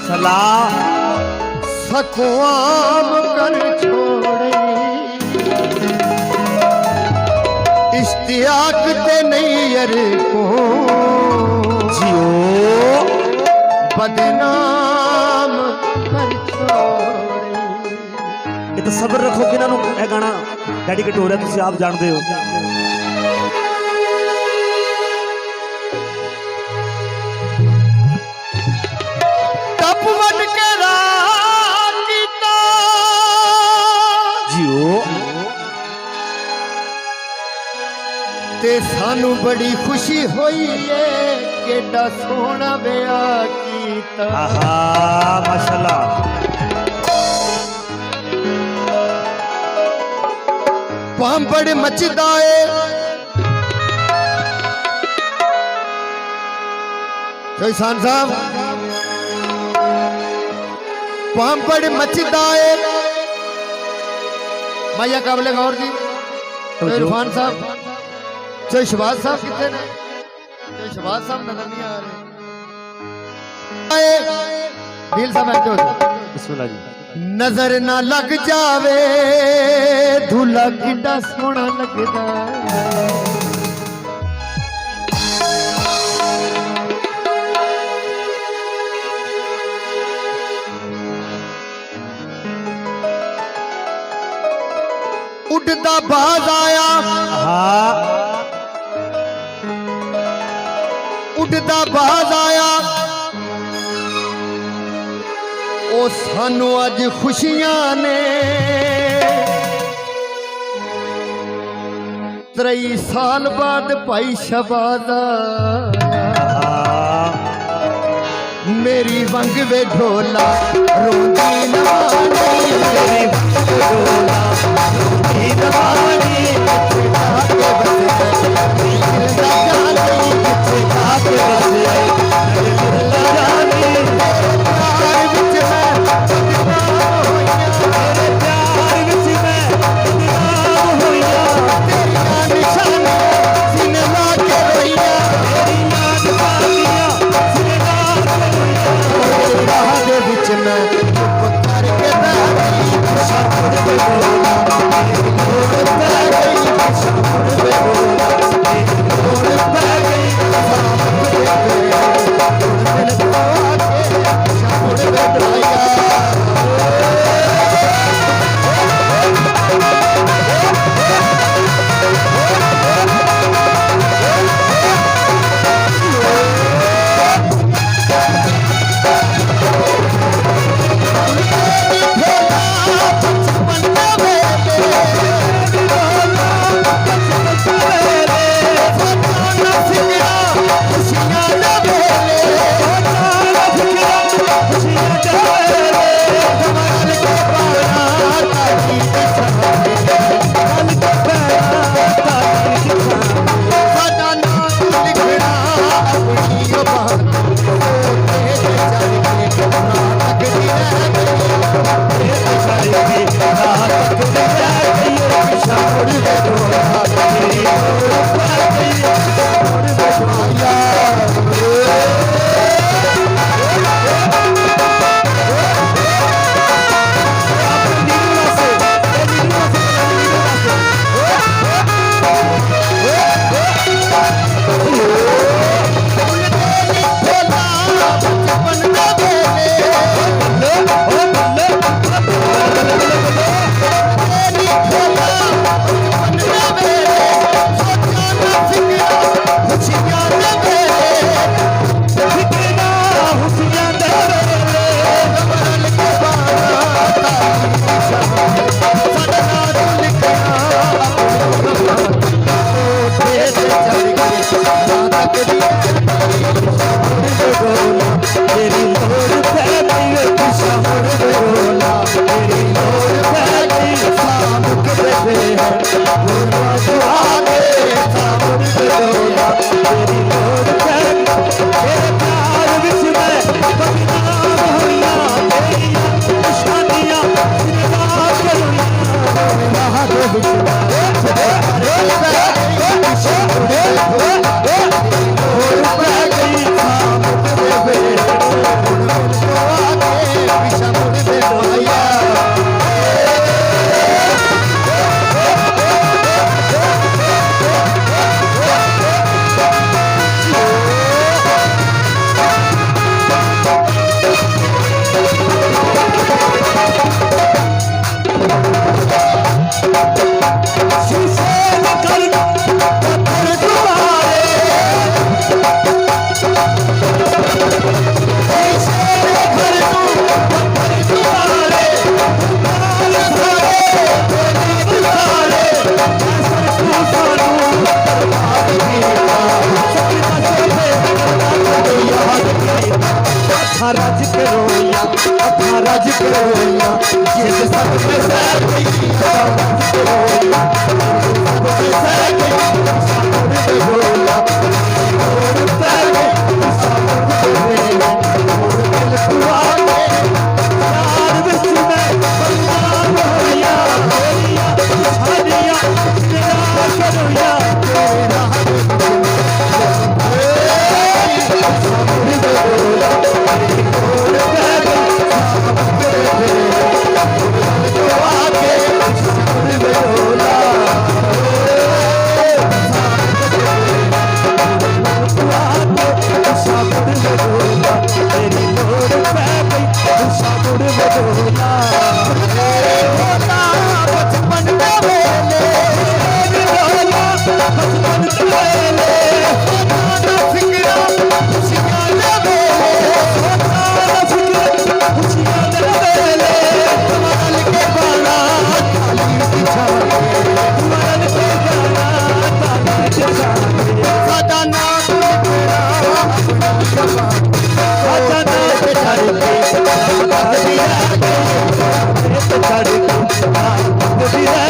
सलाह सकुआम कर छोड़े इश्तियाक ते नहीं अर को जियो बदनाम कर छोड़े। ये तो सबर रखो कि इन्हों यह गाना डेडिकेट हो रहा, तुम आप जानते हो। ते सानू बड़ी खुशी हुई है केडा सोना ब्याह कीता। माशाल्लाह। पांपड़ मचदा है सान साहब, पांपड़ मचदा है मैया काबले गौर जी, इरफान साहब, शहबाज साहब कितने ने? शहबाज साहब नजर नहीं आ रहे। दिल साहब बिस्मिल्लाह जी। नजर ना लग जावे दूल्हा किड्डा सोना लगदा। उड़दा बाज आया, उड़दा बाज आया, ओ सानू अज खुशियां ने 3 साल बाद भाई शहबाज मेरी वंग वे ढोला रोंदी नवानी, मेरी वंग ढोला रोंदी नवानी, आके बस दिल दा जानी, आके बस दिल दा जानी। प्यार विच मैं बदनाम होइया, तेरे प्यार विच मैं बदनाम होइया, तेरियां निशानियां सीने ला के रोइया, तेरियां निशानियां सीने ला के रोइया। राह दे विच मैं चुप करके बैठी, शाकुर वे बोला मेरी लोड़ पै गई, शाकुर वे बोला मेरी लोड़ पै गई, रोया अखा रज के रोया जिस सब में सह गई रज के रोया सब में सह गई सामने में रोया और सह गई सामने में रोया दिल खुआ के यार विच में बंगाल होया होया छाड़िया तेरा करोया तेरे राह सामने में रोया और सह गई सामने में आके सामने में रोया तेरी लोड़ पै गई साबुन में डोला होता बचपन का वेले बचपन का वेले होता फिक्रा खुशियां दे वेले होता फिक्रा खुशियां दे वेले कमाल के बाला खाली बिछाए कमाल के बाला खाली बिछाए सदा नाम तेरा अपना सदा नाम तेरा दिया चढ़ के